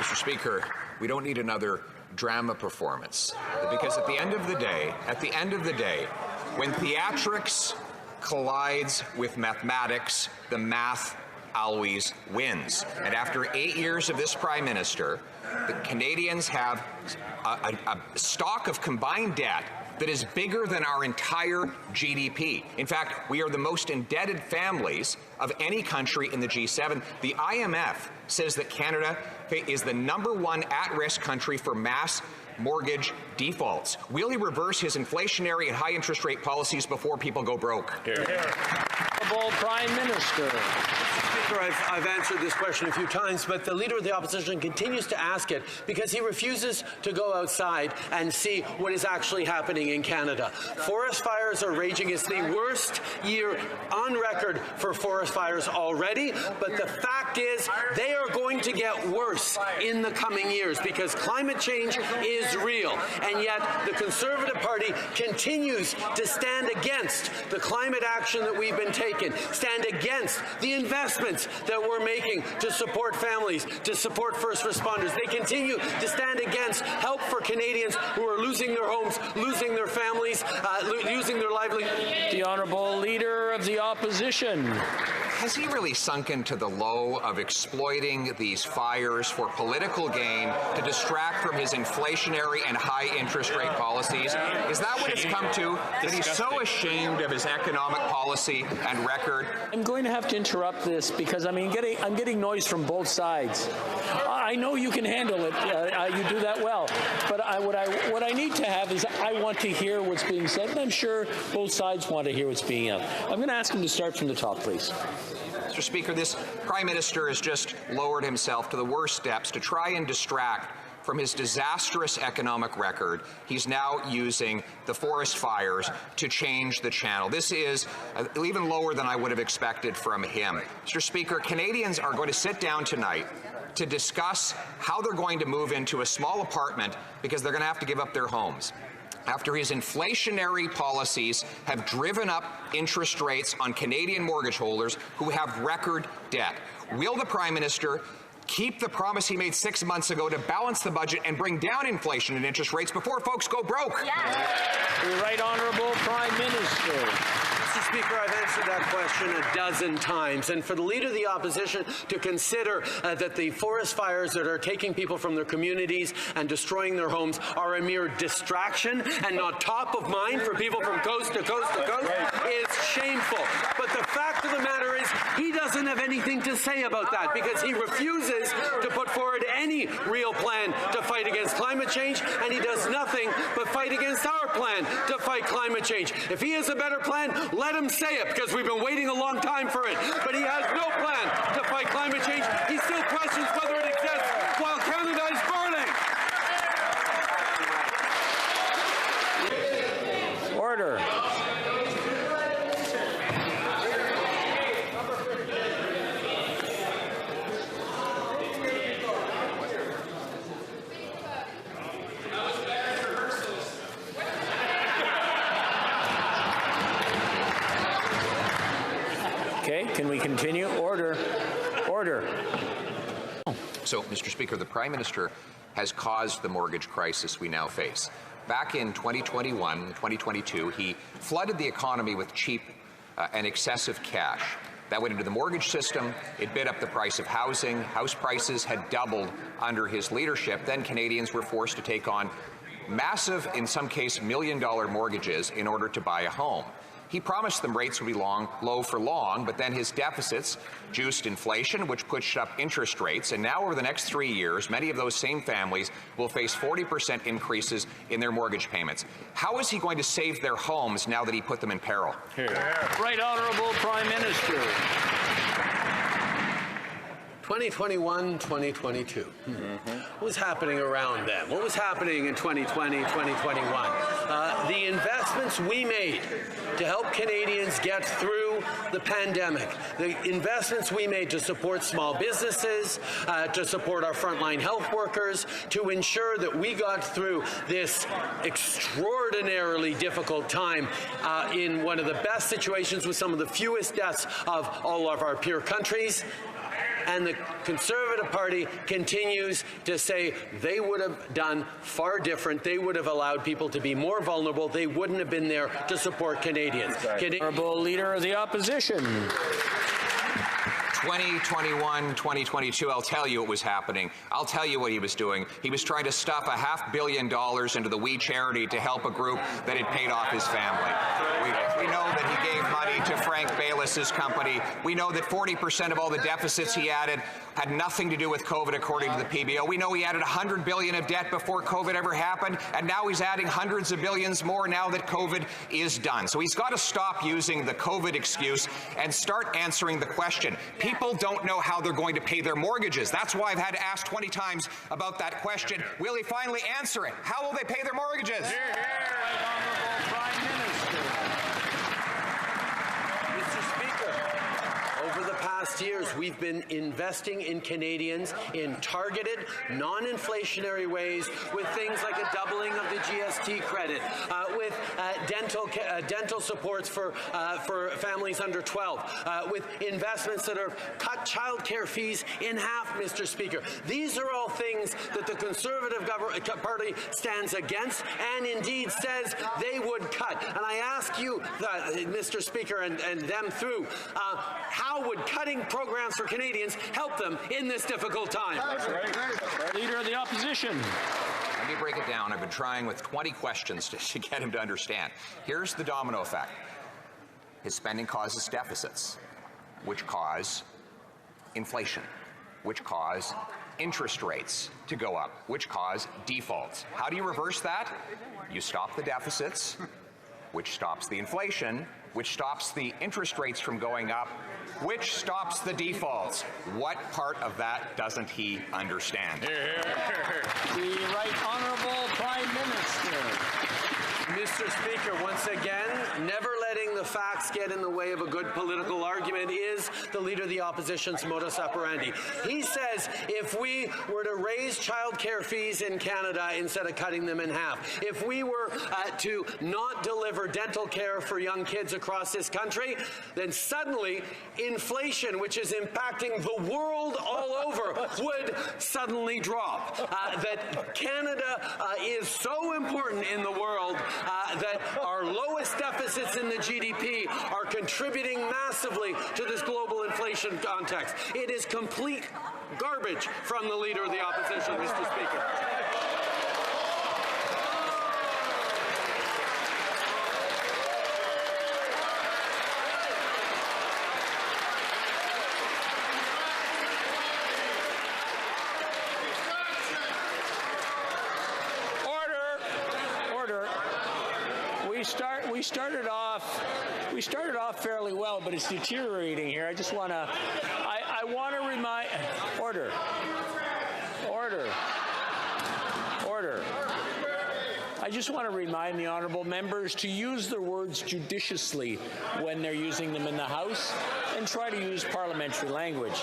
Mr. Speaker, we don't need another drama performance, because at the end of the day, when theatrics collides with mathematics, the math always wins. And after 8 years of this Prime Minister, the Canadians have a stock of combined debt that is bigger than our entire GDP. In fact, we are the most indebted families of any country in the G7. The IMF says that Canada is the #1 at-risk country for mass mortgage defaults. Will he reverse his inflationary and high interest rate policies before people go broke? Honourable Prime Minister. Mr. Speaker, I've answered this question a few times, but the Leader of the Opposition continues to ask it because he refuses to go outside and see what is actually happening in Canada. Forest fires are raging. It's the worst year on record for forest fires already, but the fact is they are going to get worse in the coming years because climate change is real, and yet the Conservative Party continues to stand against the climate action that we've been taking, stand against the investments that we're making to support families, to support first responders. They continue to stand against help for Canadians who are losing their homes, losing their families, losing their livelihood. The Honourable Leader of the Opposition. Has he really sunk into the low of exploiting these fires for political gain to distract from his inflationary and high interest rate policies? Is that what it's come to? That he's so ashamed of his economic policy and record? I'm going to have to interrupt this because I'm getting noise from both sides. I know you can handle it. You do that well. But what I need to have is I want to hear what's being said, and I'm sure both sides want to hear what's being said. I'm going to ask him to start from the top, please. Mr. Speaker, this Prime Minister has just lowered himself to the worst steps to try and distract from his disastrous economic record. He's now using the forest fires to change the channel. This is even lower than I would have expected from him. Mr. Speaker, Canadians are going to sit down tonight to discuss how they're going to move into a small apartment because they're going to have to give up their homes after his inflationary policies have driven up interest rates on Canadian mortgage holders who have record debt. Will the Prime Minister keep the promise he made 6 months ago to balance the budget and bring down inflation and interest rates before folks go broke? Yes. The Right Honourable Prime Minister. Mr. Speaker, I've answered that question a dozen times, and for the Leader of the Opposition to consider that the forest fires that are taking people from their communities and destroying their homes are a mere distraction and not top of mind for people from coast to coast to coast is shameful. But the fact of the matter is he doesn't have anything to say about that because he refuses to put forward any real plan to fight against climate change, and he does nothing but fight against our plan to fight climate change. If he has a better plan, let him say it, because we've been waiting a long time for it. But he has no plan to fight climate change. He still questions whether it exists while Canada is burning. Order. Okay, can we continue? Order. Order. So, Mr. Speaker, the Prime Minister has caused the mortgage crisis we now face. Back in 2021, 2022, he flooded the economy with cheap and excessive cash. That went into the mortgage system. It bid up the price of housing. House prices had doubled under his leadership. Then Canadians were forced to take on massive, in some cases, $1 million mortgages in order to buy a home. He promised them rates would be low for long, but then his deficits juiced inflation, which pushed up interest rates. And now over the next 3 years, many of those same families will face 40% increases in their mortgage payments. How is he going to save their homes now that he put them in peril? Right Honourable Prime Minister. 2021, 2022. What was happening around then? What was happening in 2020, 2021? The investments we made to help Canadians get through the pandemic, the investments we made to support small businesses, to support our frontline health workers, to ensure that we got through this extraordinarily difficult time in one of the best situations with some of the fewest deaths of all of our peer countries. and the Conservative Party continues to say they would have done far different. They would have allowed people to be more vulnerable. They wouldn't have been there to support Canadians. Honourable Leader of the Opposition. 2021, 2022, I'll tell you what was happening. I'll tell you what he was doing. He was trying to stuff $500 million into the We Charity to help a group that had paid off his family. We know that he gave money to Frank Bayless's company. We know that 40% of all the deficits he added had nothing to do with COVID, according to the PBO. We know he added $100 billion of debt before COVID ever happened, and now he's adding hundreds of billions more now that COVID is done. So he's got to stop using the COVID excuse and start answering the question. People don't know how they're going to pay their mortgages. That's why I've had to ask 20 times about that question. Will he finally answer it? How will they pay their mortgages? Hear, hear. Right Honourable Prime Minister. Mr. Speaker, over the past years, we've been investing in Canadians in targeted, non-inflationary ways with things like a doubling of the GST credit, with dental supports for families under 12, with investments that are cut childcare fees in half, Mr. Speaker. These are all things that the Conservative Party stands against and indeed says they would cut. And I ask you, Mr. Speaker, and them through, how would cutting programs for Canadians help them in this difficult time? Leader of the Opposition. Let me break it down. I've been trying with 20 questions to get him to understand. Here's the domino effect. His spending causes deficits, which cause inflation, which cause interest rates to go up, which cause defaults. How do you reverse that? You stop the deficits, which stops the inflation, which stops the interest rates from going up, which stops the defaults. What part of that doesn't he understand? The Right Honourable Prime Minister. Mr. Speaker, once again, never letting the facts get in the way of a good political argument is the Leader of the Opposition's modus operandi. He says if we were to raise childcare fees in Canada instead of cutting them in half, if we were to not deliver dental care for young kids across this country, then suddenly inflation, which is impacting the world all over, would suddenly drop. That Canada is so important in the world that our lowest deficits in the GDP are contributing massively to this global inflation context. It is complete garbage from the Leader of the Opposition, Mr. Speaker. We started off fairly well, but it's deteriorating here. I just want to, I want to remind, order. I just want to remind the honourable members to use their words judiciously when they're using them in the House and try to use parliamentary language.